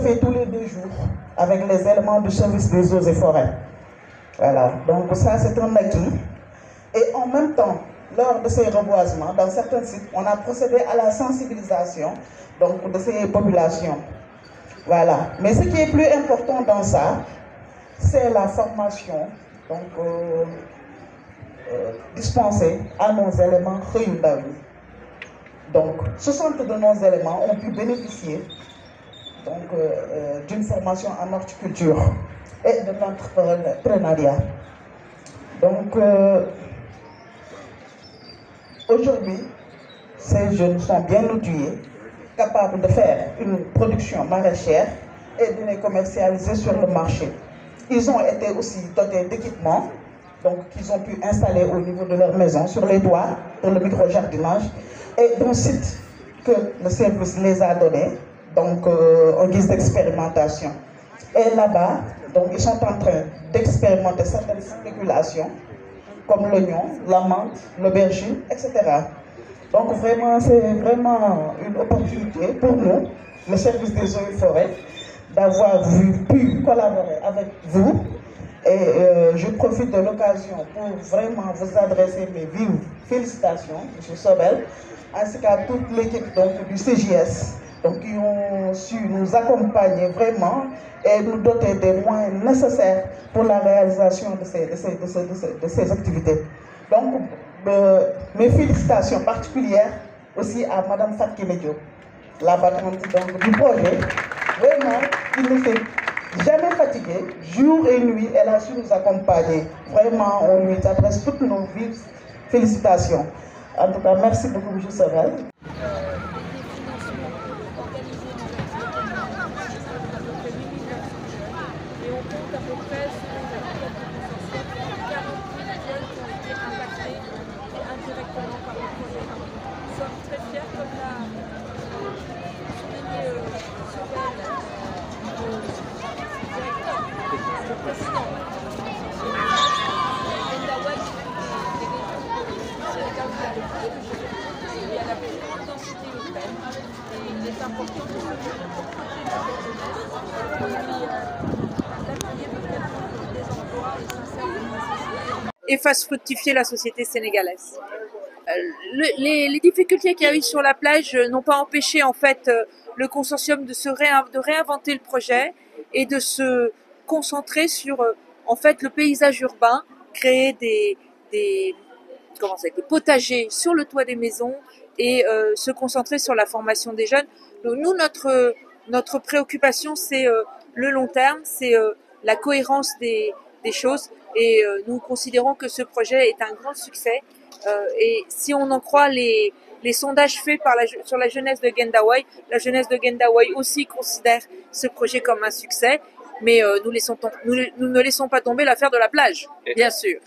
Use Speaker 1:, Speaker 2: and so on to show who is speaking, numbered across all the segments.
Speaker 1: fait tous les 2 jours avec les éléments du service des eaux et forêts. Voilà, donc ça c'est un acquis. Et en même temps, lors de ces reboisements, dans certains sites, on a procédé à la sensibilisation donc, de ces populations. Voilà, mais ce qui est plus important dans ça, c'est la formation donc, dispensée à nos éléments Khoyundawi. Donc, 60 de nos éléments ont pu bénéficier d'une formation en horticulture et de l'entrepreneuriat. Donc, aujourd'hui, ces jeunes sont bien outillés, capables de faire une production maraîchère et de les commercialiser sur le marché. Ils ont été aussi dotés d'équipements qu'ils ont pu installer au niveau de leur maison, sur les toits, pour le micro-jardinage, et d'un site que le service les a donné, en guise d'expérimentation. Et là-bas, ils sont en train d'expérimenter certaines spéculations, comme l'oignon, la menthe, l'aubergine, etc. Donc vraiment, c'est vraiment une opportunité pour nous, le service des eaux et forêts, d'avoir pu collaborer avec vous. Et je profite de l'occasion pour vraiment vous adresser mes vives félicitations, M. Sobel, ainsi qu'à toute l'équipe du CJS, qui ont su nous accompagner vraiment et nous doter des moyens nécessaires pour la réalisation de ces activités. Donc, mes félicitations particulières aussi à Mme Fatki Medio, la battante du projet. Vraiment, il ne s'est jamais fatigué, jour et nuit, elle a su nous accompagner. Vraiment, on lui adresse toutes nos vives félicitations. En tout cas, merci beaucoup, M. Sorel.
Speaker 2: Et fasse fructifier la société sénégalaise. Les difficultés qu'il y a eu sur la plage n'ont pas empêché en fait le consortium de réinventer le projet et de se concentrer sur en fait le paysage urbain, créer des potagers sur le toit des maisons et se concentrer sur la formation des jeunes. Donc nous, notre préoccupation, c'est le long terme, c'est la cohérence des choses et nous considérons que ce projet est un grand succès et si on en croit les sondages faits sur la jeunesse de Gendawai, la jeunesse de Gendawai aussi considère ce projet comme un succès, mais nous ne laissons pas tomber l'affaire de la plage, bien sûr.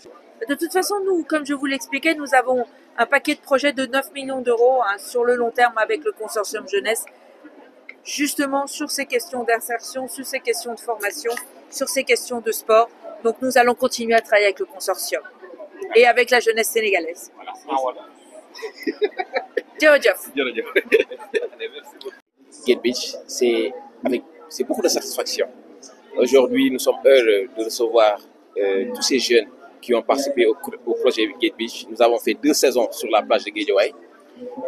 Speaker 2: De toute façon, nous, comme je vous l'expliquais, nous avons un paquet de projets de 9 millions d'euros sur le long terme avec le consortium jeunesse, justement sur ces questions d'insertion, sur ces questions de formation, sur ces questions de sport. Donc nous allons continuer à travailler avec le consortium et avec la jeunesse sénégalaise.
Speaker 3: Gate Beach, c'est beaucoup de satisfaction. Aujourd'hui, nous sommes heureux de recevoir tous ces jeunes qui ont participé au projet Gate Beach. Nous avons fait 2 saisons sur la plage de Guédiawaye.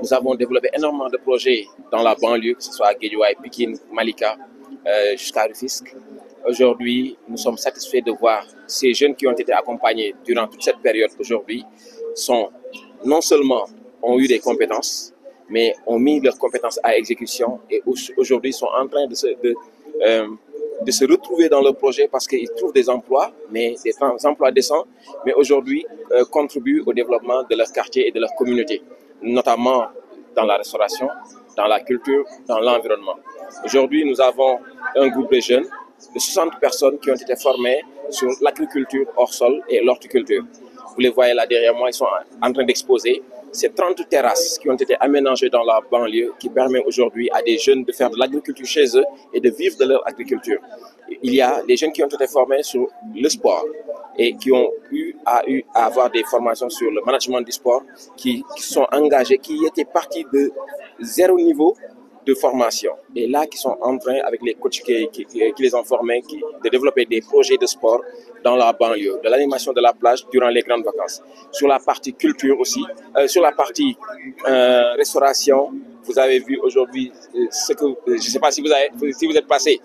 Speaker 3: Nous avons développé énormément de projets dans la banlieue, que ce soit à Guédiawaye, Pikine, Malika, jusqu'à Rufisque. Aujourd'hui, nous sommes satisfaits de voir ces jeunes qui ont été accompagnés durant toute cette période aujourd'hui non seulement ont eu des compétences, mais ont mis leurs compétences à exécution et aujourd'hui sont en train de se retrouver dans le projet parce qu'ils trouvent des emplois, mais des emplois décents, mais aujourd'hui contribuent au développement de leur quartier et de leur communauté, notamment dans la restauration, dans la culture, dans l'environnement. Aujourd'hui, nous avons un groupe de jeunes de 60 personnes qui ont été formées sur l'agriculture hors sol et l'horticulture. Vous les voyez là derrière moi, ils sont en train d'exposer ces 30 terrasses qui ont été aménagées dans la banlieue qui permettent aujourd'hui à des jeunes de faire de l'agriculture chez eux et de vivre de leur agriculture. Il y a des jeunes qui ont été formés sur le sport et qui ont eu à avoir des formations sur le management du sport, qui sont engagés, qui étaient partis de 0 niveau de formation. Et là, qui sont en train, avec les coachs qui les ont formés, de développer des projets de sport dans la banlieue, de l'animation de la plage durant les grandes vacances. Sur la partie culture aussi, sur la partie restauration, vous avez vu aujourd'hui ce que, je ne sais pas si vous êtes passé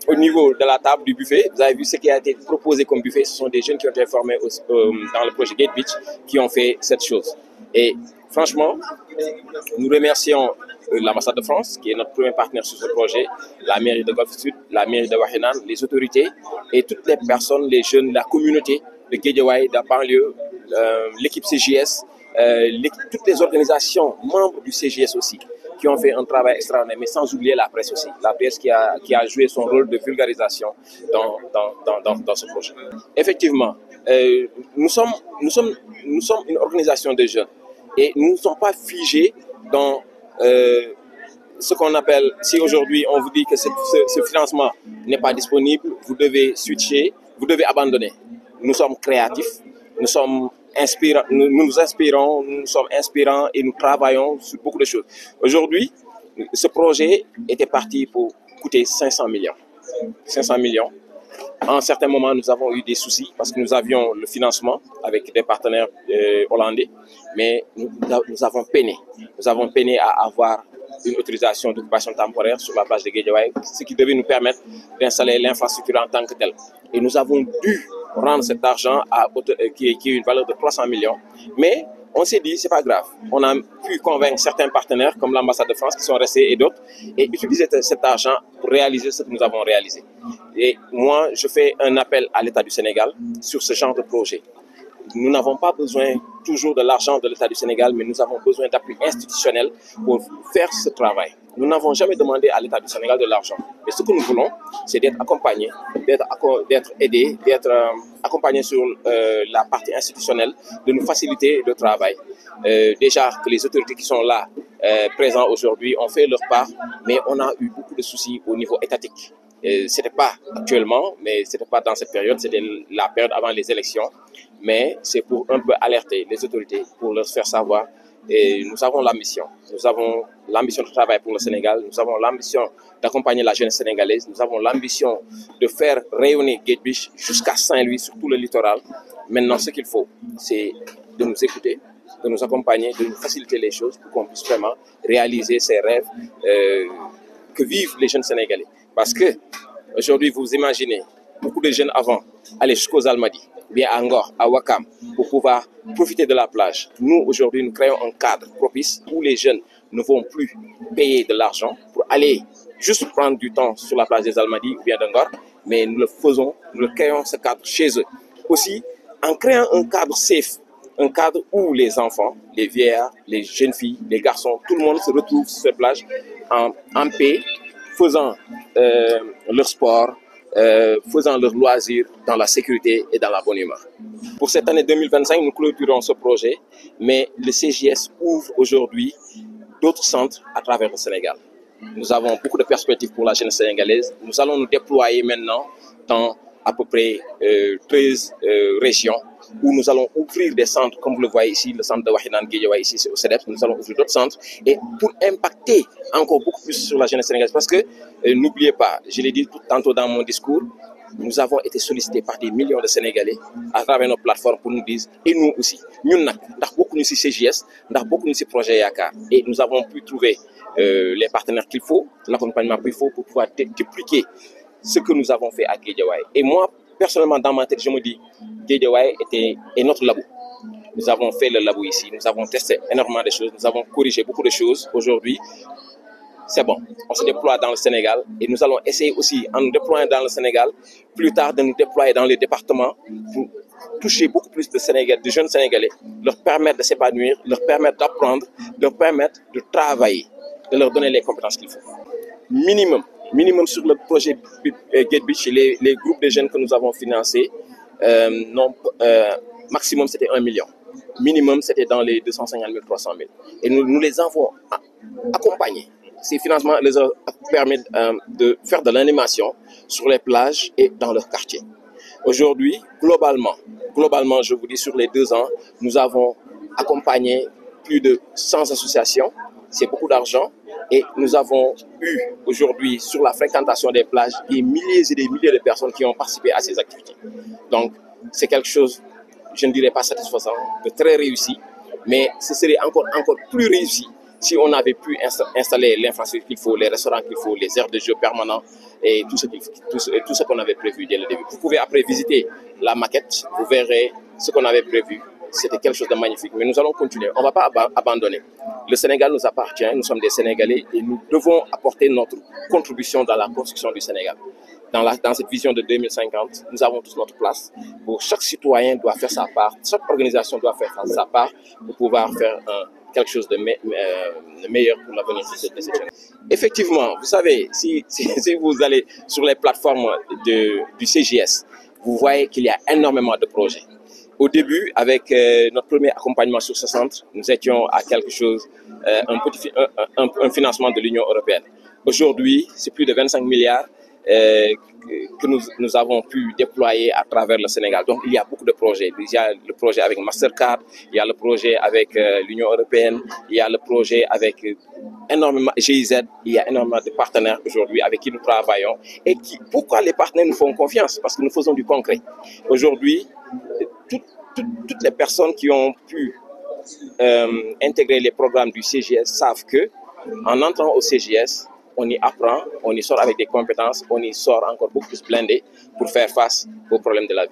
Speaker 3: au niveau de la table du buffet, vous avez vu ce qui a été proposé comme buffet. Ce sont des jeunes qui ont été formés dans le projet Gate Beach qui ont fait cette chose. Et franchement, nous remercions l'ambassade de France, qui est notre premier partenaire sur ce projet, la mairie de Golfe Sud, la mairie de Wakhinane, les autorités et toutes les personnes, les jeunes, la communauté de Guédiawaye, de la banlieue, l'équipe CJS, toutes les organisations membres du CJS aussi, qui ont fait un travail extraordinaire, mais sans oublier la presse aussi. La presse qui a joué son rôle de vulgarisation dans ce projet. Effectivement, nous sommes une organisation de jeunes et nous ne sommes pas figés dans ce qu'on appelle, si aujourd'hui on vous dit que ce financement n'est pas disponible, vous devez switcher, vous devez abandonner. Nous sommes créatifs, nous sommes inspirants, nous nous inspirons, nous sommes inspirants et nous travaillons sur beaucoup de choses. Aujourd'hui, ce projet était parti pour coûter 500 millions. 500 millions. À un certain moment, nous avons eu des soucis parce que nous avions le financement avec des partenaires hollandais, mais nous avons peiné. Nous avons peiné à avoir une autorisation d'occupation temporaire sur la plage de Guédiawaye, ce qui devait nous permettre d'installer l'infrastructure en tant que telle. Et nous avons dû rendre cet argent qui est une valeur de 300 millions. Mais on s'est dit, c'est pas grave. On a pu convaincre certains partenaires, comme l'ambassade de France, qui sont restés et d'autres, et utiliser cet argent pour réaliser ce que nous avons réalisé. Et moi, je fais un appel à l'État du Sénégal sur ce genre de projet. Nous n'avons pas besoin toujours de l'argent de l'État du Sénégal, mais nous avons besoin d'appui institutionnel pour faire ce travail. Nous n'avons jamais demandé à l'État du Sénégal de l'argent. Mais ce que nous voulons, c'est d'être accompagnés, d'être aidés, d'être accompagnés sur la partie institutionnelle, de nous faciliter le travail. Déjà que les autorités qui sont là, présents aujourd'hui, ont fait leur part, mais on a eu beaucoup de soucis au niveau étatique. Ce n'était pas actuellement, mais ce n'était pas dans cette période, c'était la période avant les élections. Mais c'est pour un peu alerter les autorités, pour leur faire savoir. Et nous avons la mission. Nous avons l'ambition de travailler pour le Sénégal. Nous avons l'ambition d'accompagner la jeunesse sénégalaise. Nous avons l'ambition de faire rayonner Gate Beach jusqu'à Saint-Louis, sur tout le littoral. Maintenant, ce qu'il faut, c'est de nous écouter, de nous accompagner, de nous faciliter les choses pour qu'on puisse vraiment réaliser ces rêves que vivent les jeunes Sénégalais. Parce que aujourd'hui, vous imaginez, beaucoup de jeunes avant allaient jusqu'aux Almadies, bien à Ngor, à Ouakam, pour pouvoir profiter de la plage. Nous, aujourd'hui, nous créons un cadre propice où les jeunes ne vont plus payer de l'argent pour aller juste prendre du temps sur la plage des Almadies ou bien de Ngor, mais nous le faisons, nous créons ce cadre chez eux. Aussi, en créant un cadre safe, un cadre où les enfants, les vieillards, les jeunes filles, les garçons, tout le monde se retrouve sur cette plage en paix, faisant leur sport, faisant leurs loisirs dans la sécurité et dans la bonne humeur. Pour cette année 2025, nous clôturons ce projet, mais le CJS ouvre aujourd'hui d'autres centres à travers le Sénégal. Nous avons beaucoup de perspectives pour la jeunesse sénégalaise. Nous allons nous déployer maintenant dans à peu près 13 régions où nous allons ouvrir des centres, comme vous le voyez ici, le centre de Wakhinane Guédiawaye ici au CEDEPS. Nous allons ouvrir d'autres centres et pour impacter encore beaucoup plus sur la jeunesse sénégalaise. Parce que n'oubliez pas, je l'ai dit tantôt dans mon discours, nous avons été sollicités par des millions de Sénégalais à travers nos plateformes pour nous dire, et nous aussi, nous n'avons beaucoup de CJS, nous avons beaucoup de projets Yakar. Et nous avons pu trouver les partenaires qu'il faut, l'accompagnement qu'il faut pour pouvoir dupliquer ce que nous avons fait à Guédiawaye. Et moi, personnellement, dans ma tête, je me dis, Guédiawaye est notre labo. Nous avons fait le labo ici, nous avons testé énormément de choses, nous avons corrigé beaucoup de choses. Aujourd'hui, c'est bon, on se déploie dans le Sénégal et nous allons essayer aussi, en nous déployant dans le Sénégal, plus tard de nous déployer dans les départements pour toucher beaucoup plus de jeunes Sénégalais, leur permettre de s'épanouir, leur permettre d'apprendre, leur permettre de travailler, de leur donner les compétences qu'il faut. Minimum sur le projet Gate Beach, les groupes de jeunes que nous avons financés, maximum c'était 1 million. Minimum c'était dans les 250 000, 300 000. Et nous les avons accompagnés. Ces financements les permettent de faire de l'animation sur les plages et dans leur quartier. Aujourd'hui, globalement, je vous dis, sur les 2 ans, nous avons accompagné plus de 100 associations. C'est beaucoup d'argent, Et nous avons eu aujourd'hui sur la fréquentation des plages des milliers et des milliers de personnes qui ont participé à ces activités. Donc c'est quelque chose, je ne dirais pas satisfaisant, de très réussi, mais ce serait encore plus réussi si on avait pu installer l'infrastructure qu'il faut, les restaurants qu'il faut, les aires de jeu permanents et tout ce qu'on avait prévu dès le début. Vous pouvez après visiter la maquette, vous verrez ce qu'on avait prévu. C'était quelque chose de magnifique, mais nous allons continuer. On ne va pas abandonner. Le Sénégal nous appartient, nous sommes des Sénégalais et nous devons apporter notre contribution dans la construction du Sénégal. Dans cette vision de 2050, nous avons tous notre place. Chaque citoyen doit faire sa part, chaque organisation doit faire sa part pour pouvoir faire quelque chose de meilleur pour l'avenir de cette jeunesse. Effectivement, vous savez, si vous allez sur les plateformes du CGS, vous voyez qu'il y a énormément de projets. Au début, avec notre premier accompagnement sur ce centre, nous étions à quelque chose, un financement de l'Union européenne. Aujourd'hui, c'est plus de 25 milliards que nous avons pu déployer à travers le Sénégal. Donc, il y a beaucoup de projets. Il y a le projet avec Mastercard, il y a le projet avec l'Union européenne, il y a le projet avec énormément GIZ, il y a énormément de partenaires aujourd'hui avec qui nous travaillons. Et pourquoi les partenaires nous font confiance? Parce que nous faisons du concret. Aujourd'hui, toutes les personnes qui ont pu intégrer les programmes du CGS savent que, en entrant au CGS, on y apprend, on y sort avec des compétences, on y sort encore beaucoup plus blindé pour faire face aux problèmes de la vie.